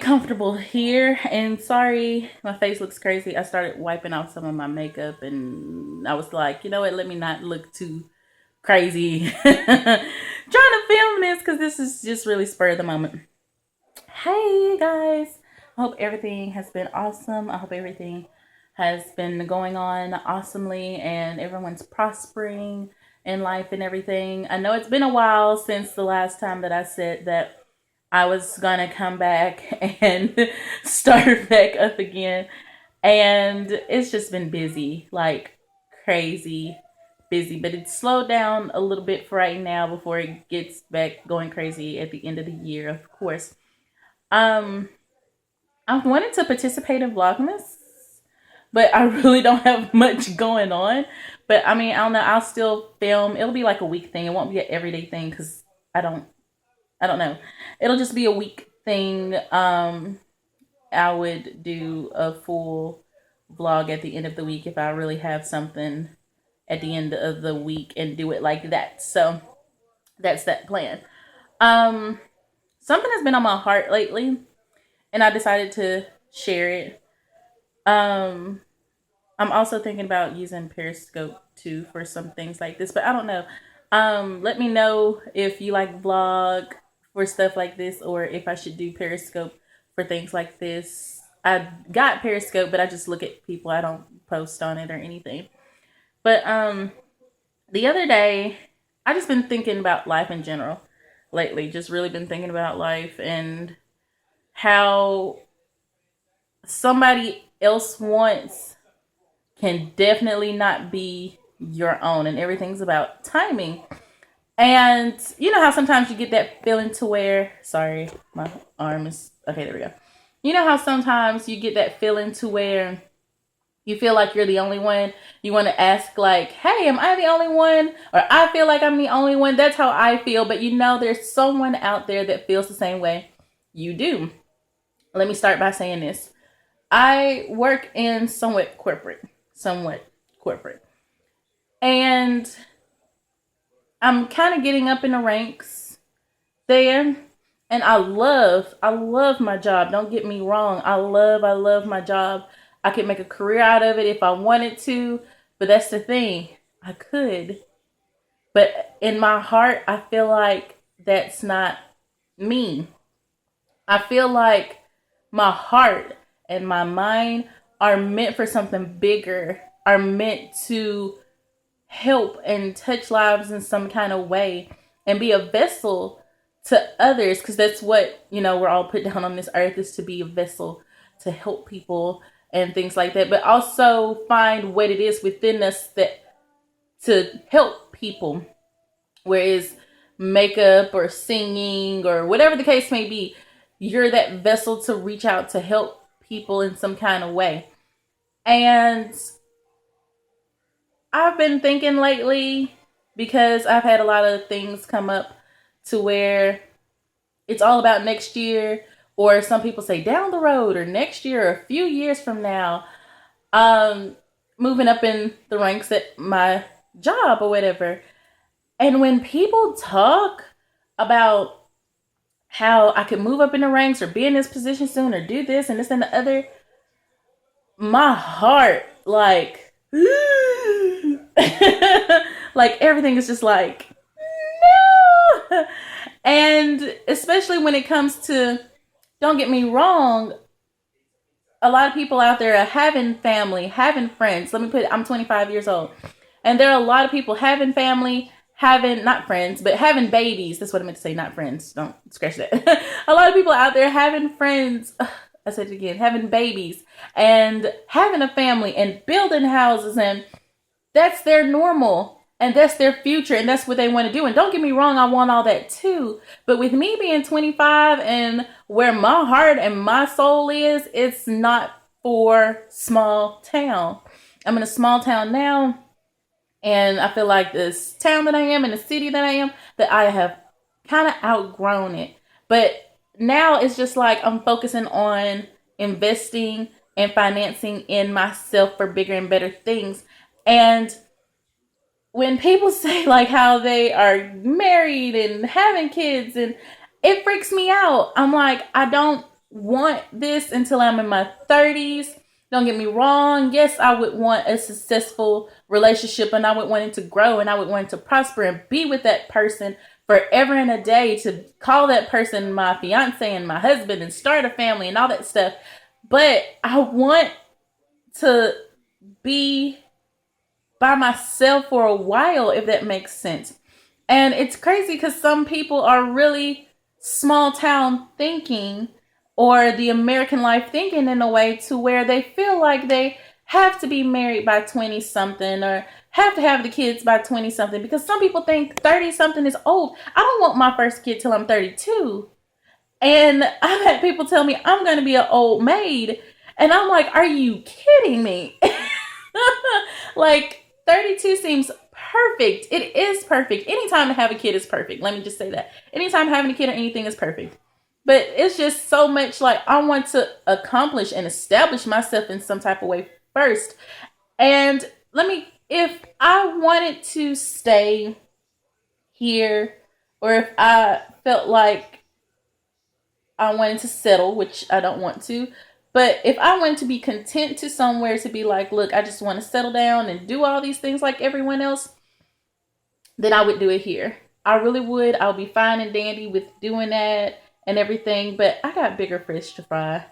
Comfortable here, and sorry my face looks crazy. I started wiping off some of my makeup and I was like, you know what, let me not look too crazy trying to film this because this is just really spur of the moment. Hey guys, I hope everything has been awesome. I hope everything has been going on awesomely and everyone's prospering in life and everything. I know it's been a while since the last time that I said that I was gonna come back and start back up again. And it's just been busy, like crazy busy. But it's slowed down a little bit for right now before it gets back going crazy at the end of the year, of course. Um, I wanted to participate in Vlogmas, but I really don't have much going on. But I mean, I don't know. I'll still film. It'll be like a week thing. It won't be an everyday thing because I don't know. It'll just be a week thing. I would do a full vlog at the end of the week if I really have something at the end of the week and do it like that. So that's that plan. Something has been on my heart lately and I decided to share it. I'm also thinking about using Periscope too for some things like this, but I don't know. Let me know if you like vlog for stuff like this or if I should do Periscope for things like this. I got Periscope, but I just look at people. I don't post on it or anything. But the other day, I just been thinking about life in general lately. Just really been thinking about life and how somebody else wants can definitely not be your own, and everything's about timing. And you know how sometimes you get that feeling to where, sorry, my arm is, okay, there we go. You know how sometimes you get that feeling to where you feel like you're the only one. You want to ask like, hey, am I the only one? Or I feel like I'm the only one. That's how I feel. But you know, there's someone out there that feels the same way you do. Let me start by saying this. I work in somewhat corporate. And I'm kind of getting up in the ranks there. And I love my job. Don't get me wrong. I love my job. I could make a career out of it if I wanted to. But that's the thing. I could. But in my heart, I feel like that's not me. I feel like my heart and my mind are meant for something bigger, are meant to help and touch lives in some kind of way and be a vessel to others, because that's what, you know, we're all put down on this earth, is to be a vessel to help people and things like that, but also find what it is within us that to help people, whereas makeup or singing or whatever the case may be, you're that vessel to reach out to help people in some kind of way. And I've been thinking lately, because I've had a lot of things come up to where it's all about next year, or some people say down the road, or next year, or a few years from now, moving up in the ranks at my job or whatever. And when people talk about how I could move up in the ranks or be in this position soon or do this and this and the other, my heart, like, like everything is just like, no. And especially when it comes to, don't get me wrong, a lot of people out there are having family, having friends. Let me put it, I'm 25 years old. And there are a lot of people having family, having, not friends, but having babies. That's what I meant to say, not friends. Don't scratch that. A lot of people out there having friends. I said it again, having babies and having a family and building houses, and that's their normal and that's their future and that's what they want to do. And don't get me wrong, I want all that too. But with me being 25 and where my heart and my soul is, it's not for small town. I'm in a small town now, and I feel like this town that I am and the city that I am, that I have kind of outgrown it. But now it's just like I'm focusing on investing and financing in myself for bigger and better things. And when people say like how they are married and having kids, and it freaks me out. I'm like, I don't want this until I'm in my 30s. Don't get me wrong. Yes, I would want a successful relationship, and I would want it to grow, and I would want it to prosper and be with that person forever and a day, to call that person my fiance and my husband and start a family and all that stuff. But I want to be by myself for a while, if that makes sense. And it's crazy because some people are really small town thinking, or the American life thinking, in a way to where they feel like they have to be married by 20 something, or have to have the kids by 20 something, because some people think 30 something is old. I don't want my first kid till I'm 32. And I've had people tell me I'm going to be an old maid. And I'm like, are you kidding me? Like, 32 seems perfect. It is perfect. Anytime to have a kid is perfect. Let me just say that. Anytime having a kid or anything is perfect. But it's just so much like I want to accomplish and establish myself in some type of way first. And if I wanted to stay here, or if I felt like I wanted to settle, which I don't want to, but if I wanted to be content to somewhere, to be like, look, I just want to settle down and do all these things like everyone else, then I would do it here. I really would. I'll be fine and dandy with doing that and everything, but I got bigger fish to fry.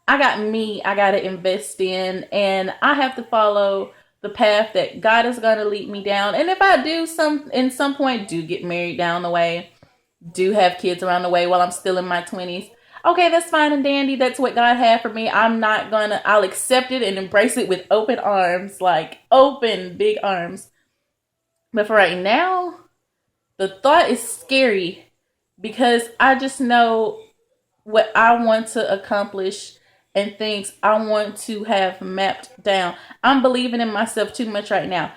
I got me I got to invest in, and I have to follow the path that God is going to lead me down. And if I do in some point do get married down the way, do have kids around the way while I'm still in my 20s, okay, that's fine and dandy. That's what God had for me. I'll accept it and embrace it with open arms, like open, big arms. But for right now, the thought is scary, because I just know what I want to accomplish and things I want to have mapped down. I'm believing in myself too much right now.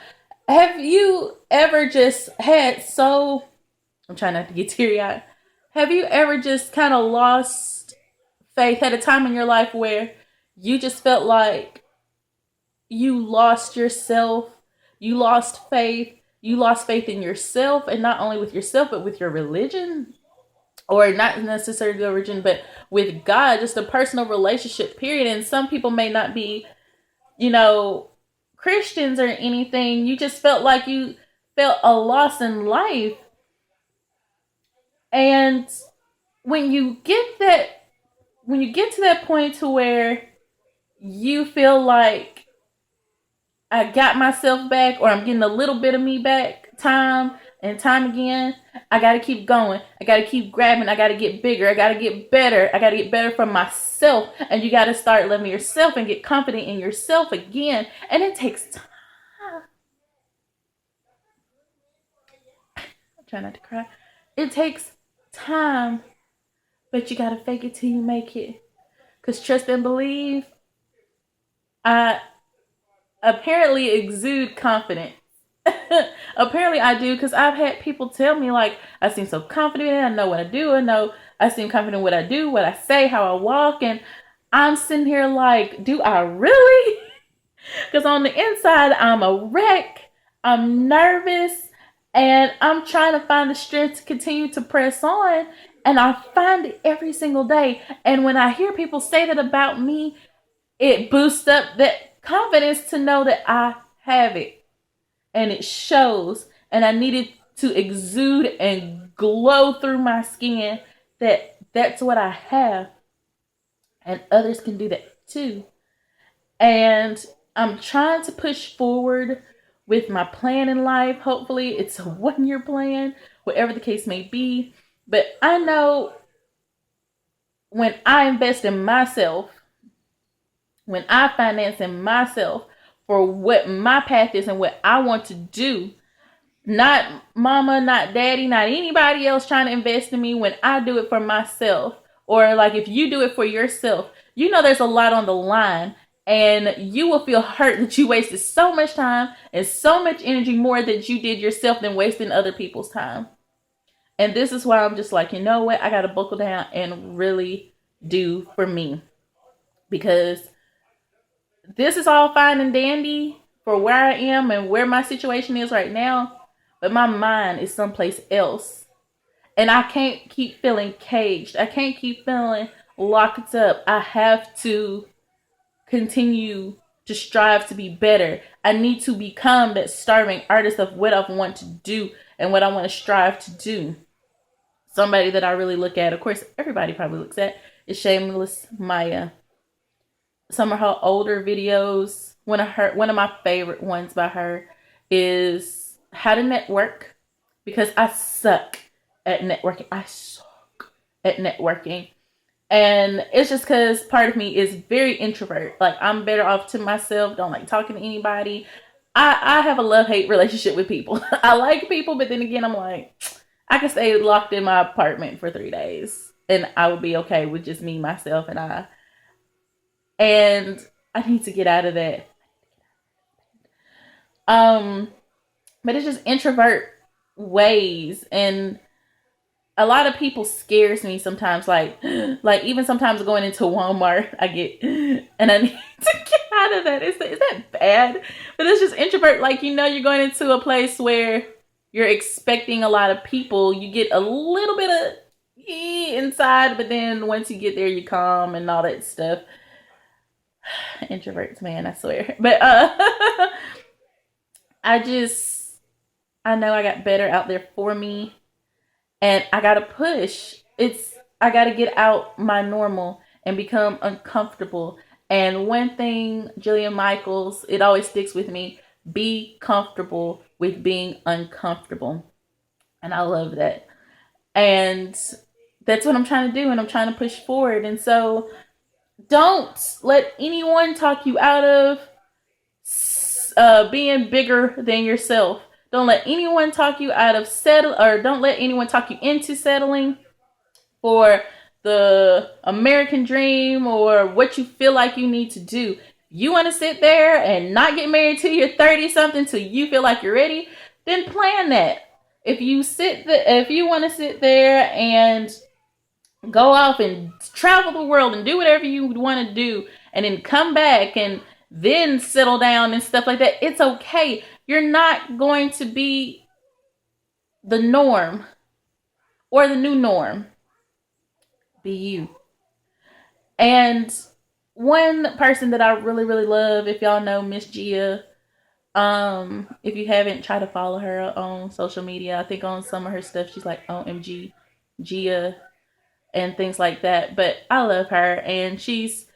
Have you ever just I'm trying not to get teary-eyed. Have you ever just kind of lost faith, had a time in your life where you just felt like you lost yourself, you lost faith in yourself, and not only with yourself, but with your religion? Or not necessarily the religion, but with God, just a personal relationship, period. And some people may not be, Christians or anything. You just felt like you felt a loss in life. And when you get to that point to where you feel like, I got myself back, or I'm getting a little bit of me back, time and time again, I got to keep going. I got to keep grabbing. I got to get bigger. I got to get better. I got to get better for myself. And you got to start loving yourself and get confident in yourself again. And it takes time. I'm trying not to cry. It takes time, but you got to fake it till you make it. Because trust and believe, I apparently exude confidence. Apparently I do, because I've had people tell me, like, I seem so confident, I know what I do, I seem confident in what I do, what I say, how I walk, and I'm sitting here like, do I really? Because on the inside, I'm a wreck, I'm nervous, and I'm trying to find the strength to continue to press on, and I find it every single day. And when I hear people say that about me, it boosts up that confidence to know that I have it. And it shows. And I needed to exude and glow through my skin that that's what I have. And others can do that too. And I'm trying to push forward with my plan in life. Hopefully it's a 1-year plan, whatever the case may be. But I know when I invest in myself, when I finance in myself for what my path is and what I want to do, not mama, not daddy, not anybody else trying to invest in me, when I do it for myself, or like if you do it for yourself, there's a lot on the line, and you will feel hurt that you wasted so much time and so much energy more that you did yourself than wasting other people's time. And this is why I'm just like, you know what? I got to buckle down and really do for me, because this is all fine and dandy for where I am and where my situation is right now, but my mind is someplace else. And I can't keep feeling caged. I can't keep feeling locked up. I have to continue to strive to be better. I need to become that starving artist of what I want to do and what I want to strive to do. Somebody that I really look at, of course, everybody probably looks at, is Shameless Maya. Some of her older videos, one of my favorite ones by her is How to Network, because I suck at networking. I suck at networking. And it's just because part of me is very introvert. Like, I'm better off to myself. Don't like talking to anybody. I have a love-hate relationship with people. I like people, but then again, I'm like, I could stay locked in my apartment for 3 days. And I would be okay with just me, myself, and I. And I need to get out of that. But it's just introvert ways, and a lot of people scares me sometimes. Like even sometimes going into Walmart, I get, and I need to get out of that. Is that bad? But it's just introvert. Like, you know, you're going into a place where you're expecting a lot of people. You get a little bit of inside, but then once you get there, you calm and all that stuff. Introverts, man, I swear. But I know I got better out there for me. And I gotta push. I gotta get out my normal and become uncomfortable. And one thing, Jillian Michaels, it always sticks with me: be comfortable with being uncomfortable. And I love that. And that's what I'm trying to do, and I'm trying to push forward. And so don't let anyone talk you out of being bigger than yourself. Don't let anyone talk you out of don't let anyone talk you into settling for the American dream or what you feel like you need to do. You want to sit there and not get married till you're 30 something, till you feel like you're ready, then plan that. If you want to sit there and go off and travel the world and do whatever you want to do, and then come back and then settle down and stuff like that, it's okay. You're not going to be the norm or the new norm. Be you. And one person that I really, really love, if y'all know Miss Gia, if you haven't, try to follow her on social media. I think on some of her stuff, she's like OMG Gia and things like that. But I love her, and she's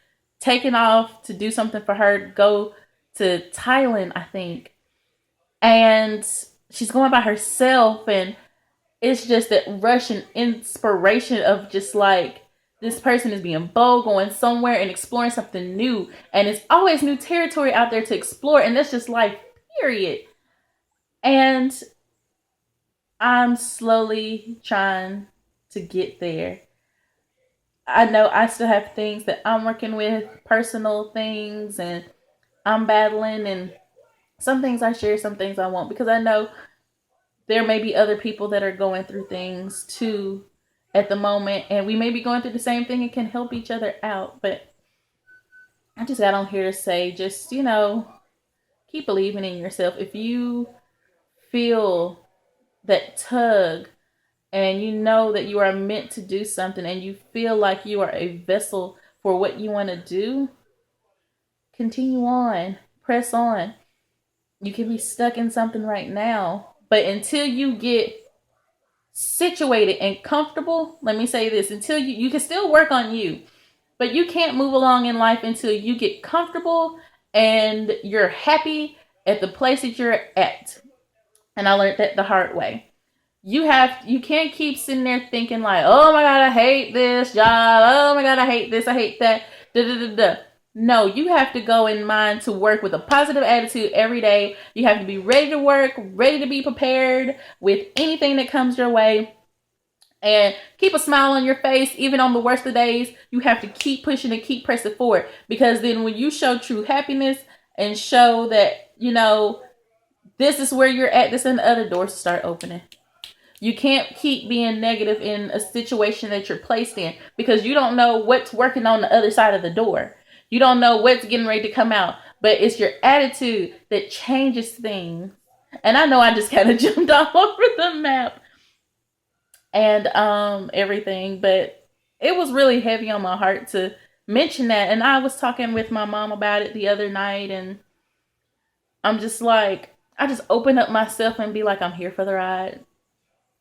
taken off to do something for her, go to Thailand, I think. And she's going by herself, and it's just that rush and inspiration of just like, this person is being bold, going somewhere and exploring something new. And it's always new territory out there to explore, and that's just life, period. And I'm slowly trying to get there. I know I still have things that I'm working with, personal things, and I'm battling, and some things I share, some things I won't, because I know there may be other people that are going through things too at the moment, and we may be going through the same thing and can help each other out. But I just got on here to say, just, keep believing in yourself. If you feel that tug and you know that you are meant to do something, and you feel like you are a vessel for what you want to do, continue on, press on. You can be stuck in something right now, but until you get situated and comfortable, let me say this, until you can still work on you, but you can't move along in life until you get comfortable and you're happy at the place that you're at. And I learned that the hard way. You can't keep sitting there thinking like, oh my God, I hate this job. Oh my God, I hate this. I hate that. Da, da, da, da. No, you have to go in mind to work with a positive attitude every day. You have to be ready to work, ready to be prepared with anything that comes your way. And keep a smile on your face, even on the worst of days. You have to keep pushing and keep pressing forward. Because then when you show true happiness and show that, this is where you're at, this and the other doors start opening. You can't keep being negative in a situation that you're placed in, because you don't know what's working on the other side of the door. You don't know what's getting ready to come out, but it's your attitude that changes things. And I know I just kind of jumped all over the map and everything, but it was really heavy on my heart to mention that. And I was talking with my mom about it the other night, and I'm just like, I just open up myself and be like, I'm here for the ride.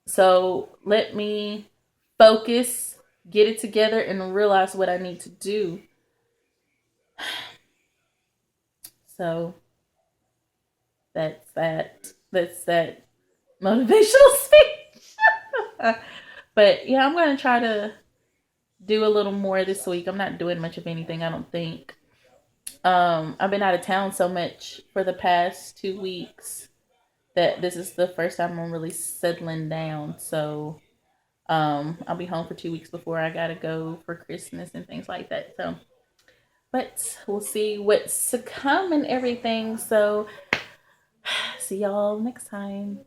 So let me focus, get it together, and realize what I need to do. So that's that. That's that motivational speech. But yeah, I'm going to try to do a little more this week. I'm not doing much of anything, I don't think. I've been out of town so much for the past 2 weeks that this is the first time I'm really settling down. So I'll be home for 2 weeks before I gotta go for Christmas and things like that. So, but we'll see what's to come and everything. So, see y'all next time.